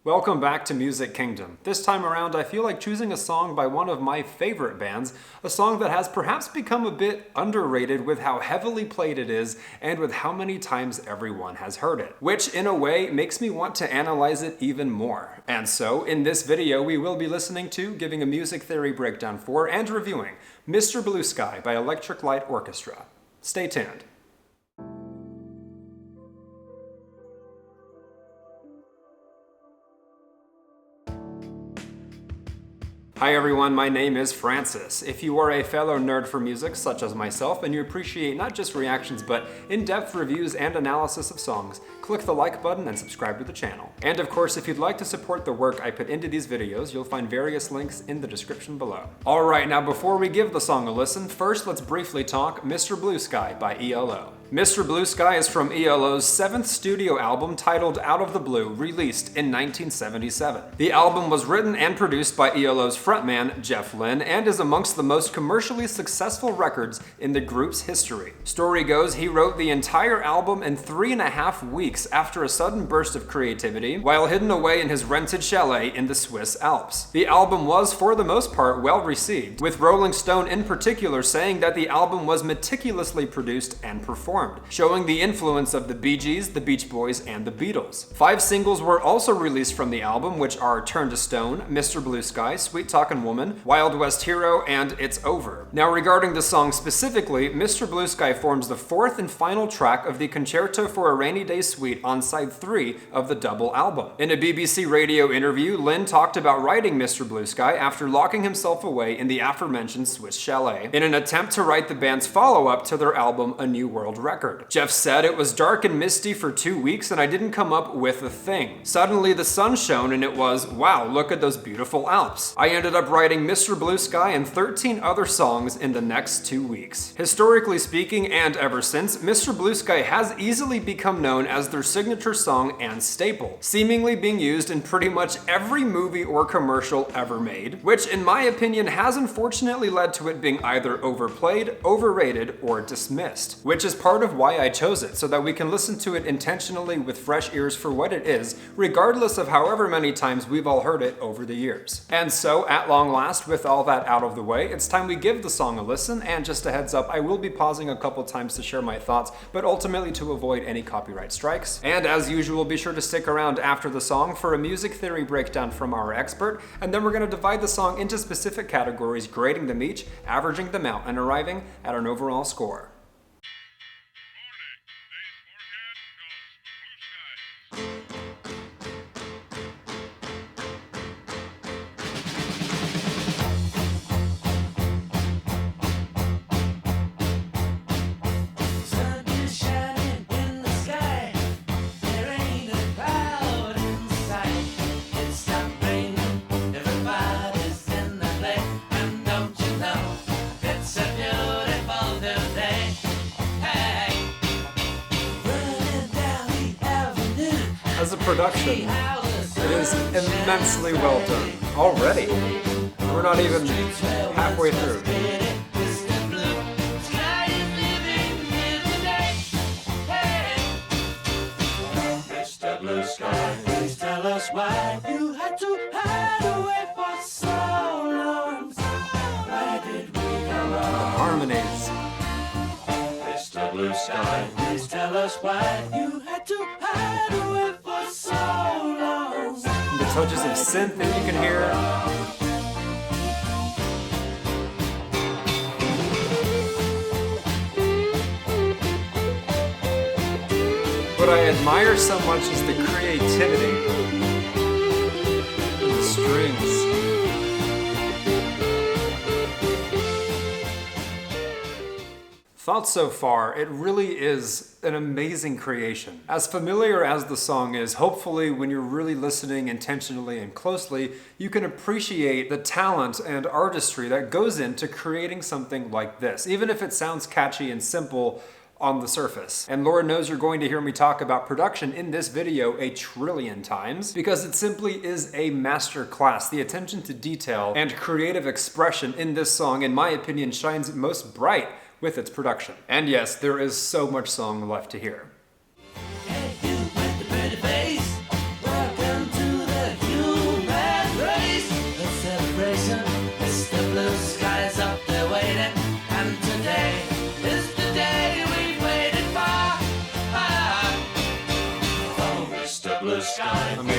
Welcome back to Music Kingdom. This time around, I feel like choosing a song by one of my favorite bands, a song that has perhaps become a bit underrated with how heavily played it is and with how many times everyone has heard it, which in a way makes me want to analyze it even more. And so, in this video, we will be listening to, giving a music theory breakdown for, and reviewing Mr. Blue Sky by Electric Light Orchestra. Stay tuned. Hi everyone, my name is Francis. If you are a fellow nerd for music, such as myself, and you appreciate not just reactions but in-depth reviews and analysis of songs, click the like button and subscribe to the channel. And of course, if you'd like to support the work I put into these videos, you'll find various links in the description below. Alright, now before we give the song a listen, first let's briefly talk Mr. Blue Sky by ELO. Mr. Blue Sky is from ELO's 7th studio album titled Out of the Blue, released in 1977. The album was written and produced by ELO's frontman, Jeff Lynne, and is amongst the most commercially successful records in the group's history. Story goes, he wrote the entire album in 3.5 weeks after a sudden burst of creativity, while hidden away in his rented chalet in the Swiss Alps. The album was, for the most part, well received, with Rolling Stone in particular saying that the album was meticulously produced and performed, showing the influence of the Bee Gees, the Beach Boys, and the Beatles. 5 singles were also released from the album, which are Turn to Stone, Mr. Blue Sky, Sweet Talkin' Woman, Wild West Hero, and It's Over. Now regarding the song specifically, Mr. Blue Sky forms the 4th and final track of the Concerto for a Rainy Day Suite on side 3 of the double album. In a BBC radio interview, Lynne talked about writing Mr. Blue Sky after locking himself away in the aforementioned Swiss chalet, in an attempt to write the band's follow-up to their album A New World Record. Jeff said, "It was dark and misty for 2 weeks and I didn't come up with a thing. Suddenly the sun shone and it was, wow, look at those beautiful Alps. I ended up writing Mr. Blue Sky and 13 other songs in the next 2 weeks." Historically speaking, and ever since, Mr. Blue Sky has easily become known as their signature song and staple, seemingly being used in pretty much every movie or commercial ever made, which in my opinion has unfortunately led to it being either overplayed, overrated, or dismissed, which is part of why I chose it, so that we can listen to it intentionally with fresh ears for what it is, regardless of however many times we've all heard it over the years. And so, at long last, with all that out of the way, it's time we give the song a listen, and just a heads up, I will be pausing a couple times to share my thoughts, but ultimately to avoid any copyright strikes. And as usual, be sure to stick around after the song for a music theory breakdown from our expert, and then we're going to divide the song into specific categories, grading them each, averaging them out, and arriving at an overall score. As a production, it is immensely well done. Already. We're not even halfway through. Mr. Blue Sky, please tell us why you had to hide away for so long. Why did we go wrong? Harmonies. Mr. Blue Sky, please tell us why you had to hide away for so long. The touches of synth that you can hear. What I admire so much is the creativity of the strings. Thoughts so far, it really is an amazing creation. As familiar as the song is, hopefully when you're really listening intentionally and closely, you can appreciate the talent and artistry that goes into creating something like this, even if it sounds catchy and simple on the surface. And Lord knows you're going to hear me talk about production in this video a trillion times, because it simply is a master class. The attention to detail and creative expression in this song, in my opinion, shines most bright with its production. And yes, there is so much song left to hear. Hey, you with the pretty face, welcome to the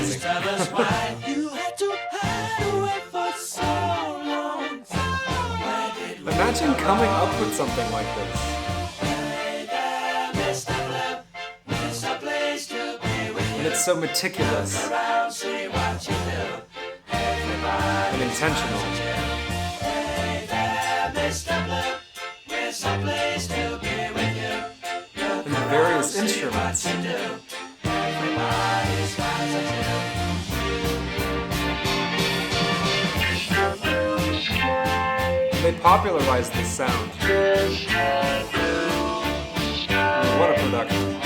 amazing. Tell us why you had to hide away for so long. Where did we Imagine coming up with something like this. Hey there, Mr. Blue, it's a place to be with And you. it's so meticulous Around, see what you do. Everybody, and intentional. hey there, Mr. Blue, it's a place to be with you. Look And the around, various see instruments. what you do. Everybody smiles at you. They popularized this sound. What a production.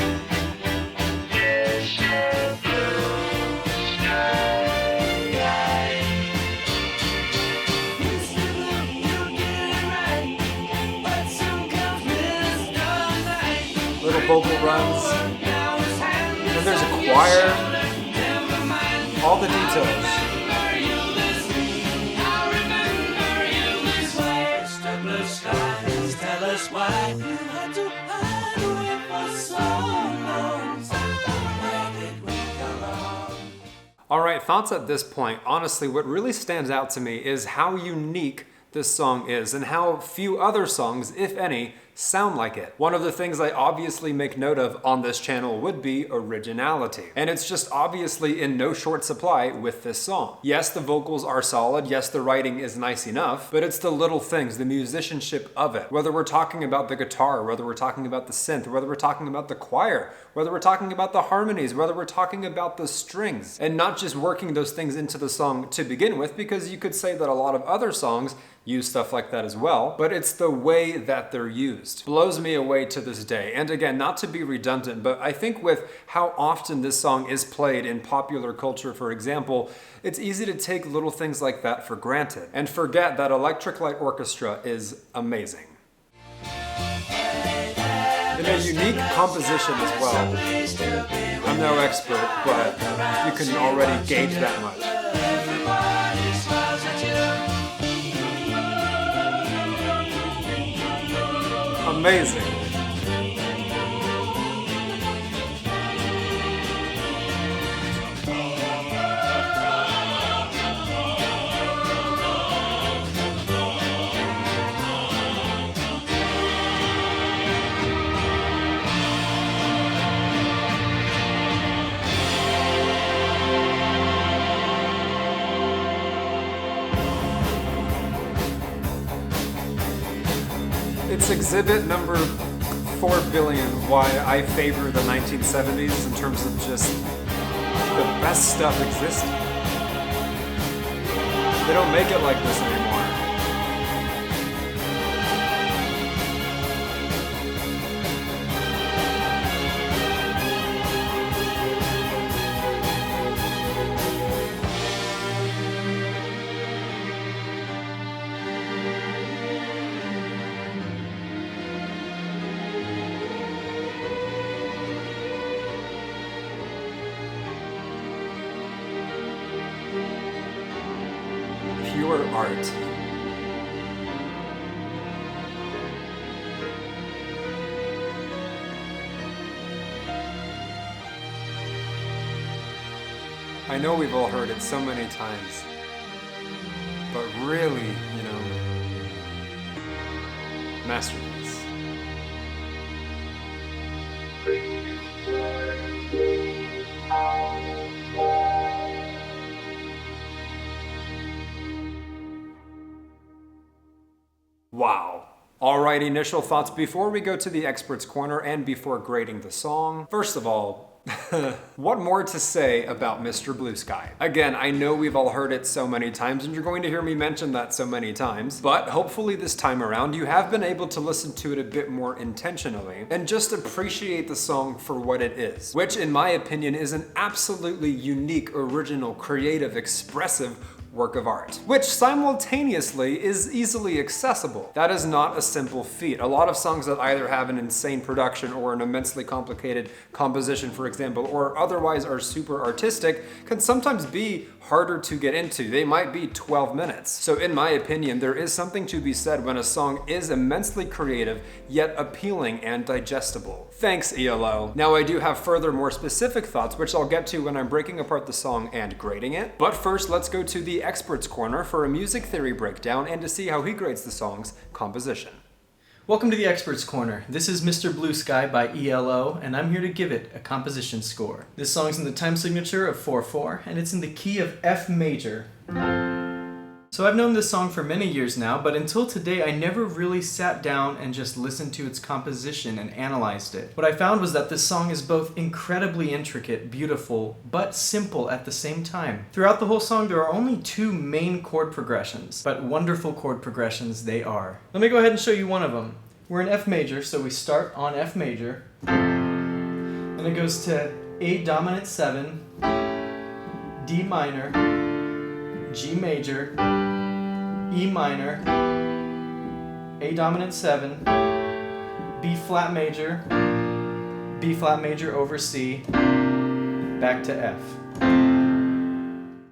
Little vocal runs. And there's a choir. All the details. Mr. Blue Skies, tell us why you had to hide away for so long. Where did we go wrong? Alright, thoughts at this point. Honestly, what really stands out to me is how unique this song is and how few other songs, if any, sound like it. One of the things I obviously make note of on this channel would be originality. And it's just obviously in no short supply with this song. Yes, the vocals are solid, yes, the writing is nice enough, but it's the little things, the musicianship of it. Whether we're talking about the guitar, whether we're talking about the synth, whether we're talking about the choir, whether we're talking about the harmonies, whether we're talking about the strings, and not just working those things into the song to begin with, because you could say that a lot of other songs use stuff like that as well, but it's the way that they're used. Blows me away to this day. And again, not to be redundant, but I think with how often this song is played in popular culture, for example, it's easy to take little things like that for granted and forget that Electric Light Orchestra is amazing. In a unique composition as well. I'm no expert, but you can already gauge that much. Everybody smiles at you. Amazing. It's exhibit number 4 billion why I favor the 1970s in terms of just the best stuff existing. They don't make it like this anymore. Pure art. I know we've all heard it so many times, but really, masterpiece. Wow. Alright, initial thoughts before we go to the expert's corner and before grading the song. First of all, what more to say about Mr. Blue Sky? Again, I know we've all heard it so many times and you're going to hear me mention that so many times, but hopefully this time around you have been able to listen to it a bit more intentionally and just appreciate the song for what it is, which in my opinion is an absolutely unique, original, creative, expressive work of art, which simultaneously is easily accessible. That is not a simple feat. A lot of songs that either have an insane production or an immensely complicated composition, for example, or otherwise are super artistic, can sometimes be harder to get into. They might be 12 minutes. So in my opinion, there is something to be said when a song is immensely creative, yet appealing and digestible. Thanks, ELO. Now I do have further, more specific thoughts, which I'll get to when I'm breaking apart the song and grading it. But first, let's go to the expert's corner for a music theory breakdown and to see how he grades the song's composition. Welcome to the Expert's Corner. This is Mr. Blue Sky by ELO, and I'm here to give it a composition score. This song's in the time signature of 4/4, and it's in the key of F major. So I've known this song for many years now, but until today I never really sat down and just listened to its composition and analyzed it. What I found was that this song is both incredibly intricate, beautiful, but simple at the same time. Throughout the whole song there are only 2 main chord progressions, but wonderful chord progressions they are. Let me go ahead and show you one of them. We're in F major, so we start on F major, then it goes to A dominant 7, D minor, G major, E minor, A dominant 7, B flat major over C, back to F.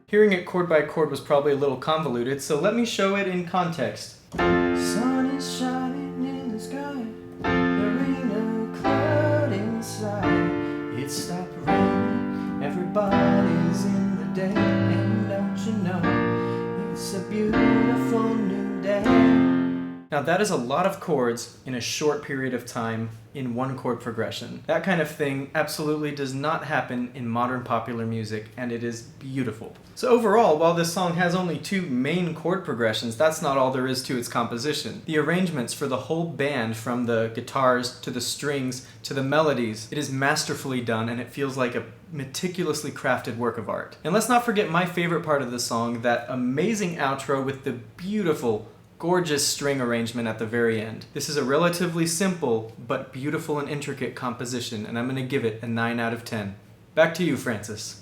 Hearing it chord by chord was probably a little convoluted, so let me show it in context. Sun is shining in the sky, there ain't no cloud inside. It stopped raining, everybody's in the day, and don't you know, it's a beautiful new day. Now that is a lot of chords in a short period of time in one chord progression. That kind of thing absolutely does not happen in modern popular music, and it is beautiful. So overall, while this song has only 2 main chord progressions, that's not all there is to its composition. The arrangements for the whole band, from the guitars to the strings to the melodies, it is masterfully done, and it feels like a meticulously crafted work of art. And let's not forget my favorite part of the song, that amazing outro with the beautiful, gorgeous string arrangement at the very end. This is a relatively simple but beautiful and intricate composition, and I'm going to give it a 9 out of 10. Back to you, Francis.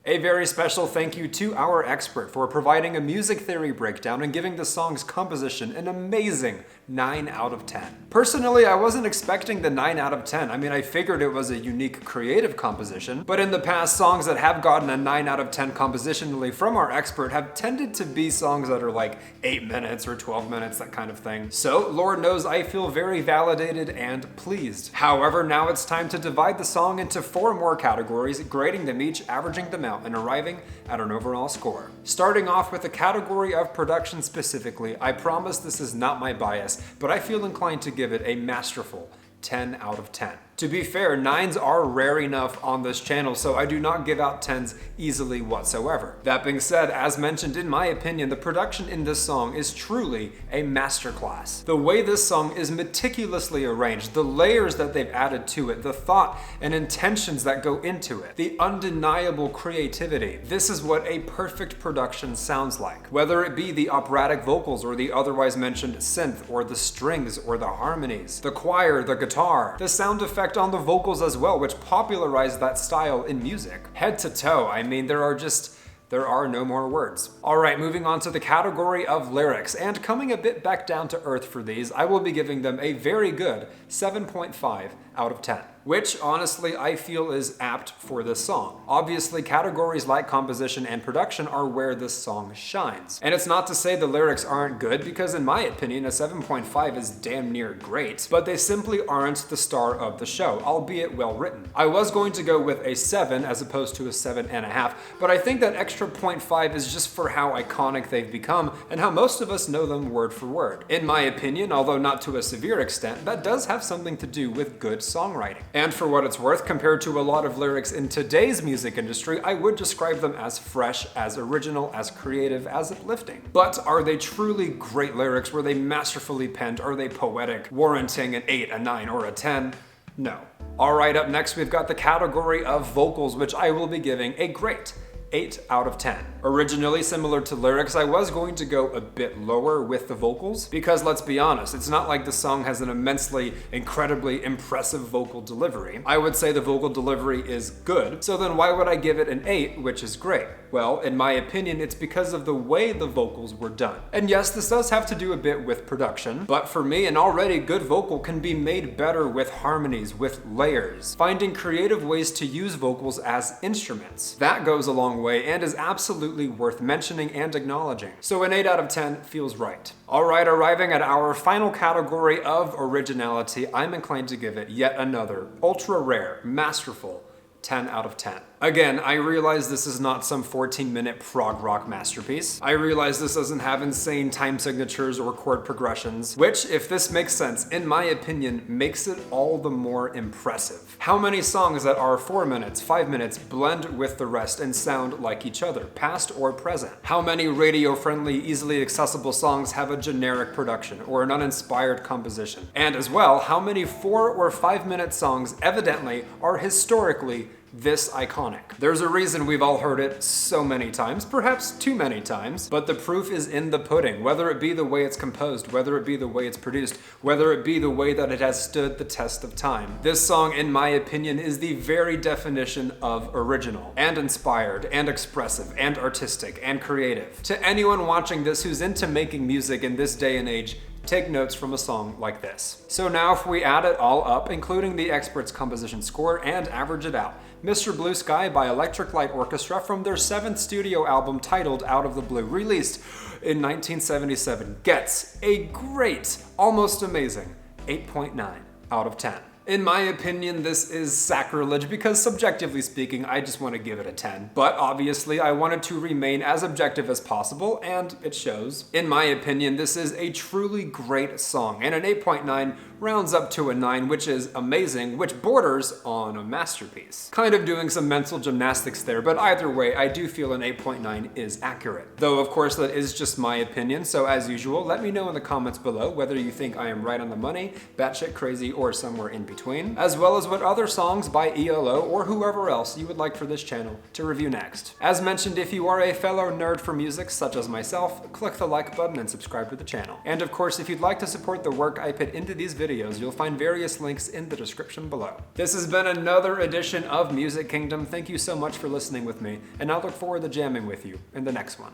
A very special thank you to our expert for providing a music theory breakdown and giving the song's composition an amazing 9 out of 10. Personally, I wasn't expecting the 9 out of 10. I mean, I figured it was a unique creative composition, but in the past, songs that have gotten a 9 out of 10 compositionally from our expert have tended to be songs that are like 8 minutes or 12 minutes, that kind of thing. So, Lord knows I feel very validated and pleased. However, now it's time to divide the song into 4 more categories, grading them each, averaging them out, and arriving at an overall score. Starting off with the category of production specifically, I promise this is not my bias, but I feel inclined to give it a masterful 10 out of 10. To be fair, 9s are rare enough on this channel, so I do not give out 10s easily whatsoever. That being said, as mentioned, in my opinion, the production in this song is truly a masterclass. The way this song is meticulously arranged, the layers that they've added to it, the thought and intentions that go into it, the undeniable creativity. This is what a perfect production sounds like. Whether it be the operatic vocals or the otherwise mentioned synth or the strings or the harmonies, the choir, the guitar, the sound effect on the vocals as well, which popularized that style in music. Head to toe, I mean, there are no more words. Alright, moving on to the category of lyrics, and coming a bit back down to earth for these, I will be giving them a very good 7.5 out of 10. Which, honestly, I feel is apt for this song. Obviously, categories like composition and production are where this song shines. And it's not to say the lyrics aren't good, because in my opinion, a 7.5 is damn near great, but they simply aren't the star of the show, albeit well written. I was going to go with a 7 as opposed to a 7.5, but I think that extra 0.5 is just for how iconic they've become and how most of us know them word for word. In my opinion, although not to a severe extent, that does have something to do with good songwriting. And for what it's worth, compared to a lot of lyrics in today's music industry, I would describe them as fresh, as original, as creative, as uplifting. But are they truly great lyrics? Were they masterfully penned? Are they poetic, warranting an 8, a 9, or a 10? No. Alright, up next we've got the category of vocals, which I will be giving a great 8 out of 10. Originally, similar to lyrics, I was going to go a bit lower with the vocals, because let's be honest, it's not like the song has an immensely, incredibly impressive vocal delivery. I would say the vocal delivery is good, so then why would I give it an 8, which is great? Well, in my opinion, it's because of the way the vocals were done. And yes, this does have to do a bit with production, but for me, an already good vocal can be made better with harmonies, with layers, finding creative ways to use vocals as instruments. That goes a long long way and is absolutely worth mentioning and acknowledging. So an 8 out of 10 feels right. Alright, arriving at our final category of originality, I'm inclined to give it yet another ultra rare, masterful 10 out of 10. Again, I realize this is not some 14-minute prog rock masterpiece. I realize this doesn't have insane time signatures or chord progressions, which, if this makes sense, in my opinion, makes it all the more impressive. How many songs that are 4 minutes, 5 minutes blend with the rest and sound like each other, past or present? How many radio-friendly, easily accessible songs have a generic production or an uninspired composition? And as well, how many 4 or 5 minute songs evidently are historically this iconic? There's a reason we've all heard it so many times, perhaps too many times, but the proof is in the pudding, whether it be the way it's composed, whether it be the way it's produced, whether it be the way that it has stood the test of time. This song, in my opinion, is the very definition of original, and inspired, and expressive, and artistic, and creative. To anyone watching this who's into making music in this day and age, take notes from a song like this. So now if we add it all up, including the expert's composition score, and average it out, Mr. Blue Sky by Electric Light Orchestra from their 7th studio album titled Out of the Blue, released in 1977, gets a great, almost amazing 8.9 out of 10. In my opinion, this is sacrilege because, subjectively speaking, I just want to give it a 10. But obviously, I wanted to remain as objective as possible, and it shows. In my opinion, this is a truly great song, and an 8.9 rounds up to a 9, which is amazing, which borders on a masterpiece. Kind of doing some mental gymnastics there, but either way, I do feel an 8.9 is accurate. Though, of course, that is just my opinion, so as usual, let me know in the comments below whether you think I am right on the money, batshit crazy, or somewhere in between, as well as what other songs by ELO or whoever else you would like for this channel to review next. As mentioned, if you are a fellow nerd for music, such as myself, click the like button and subscribe to the channel. And of course, if you'd like to support the work I put into these videos, you'll find various links in the description below. This has been another edition of Music Kingdom. Thank you so much for listening with me, and I look forward to jamming with you in the next one.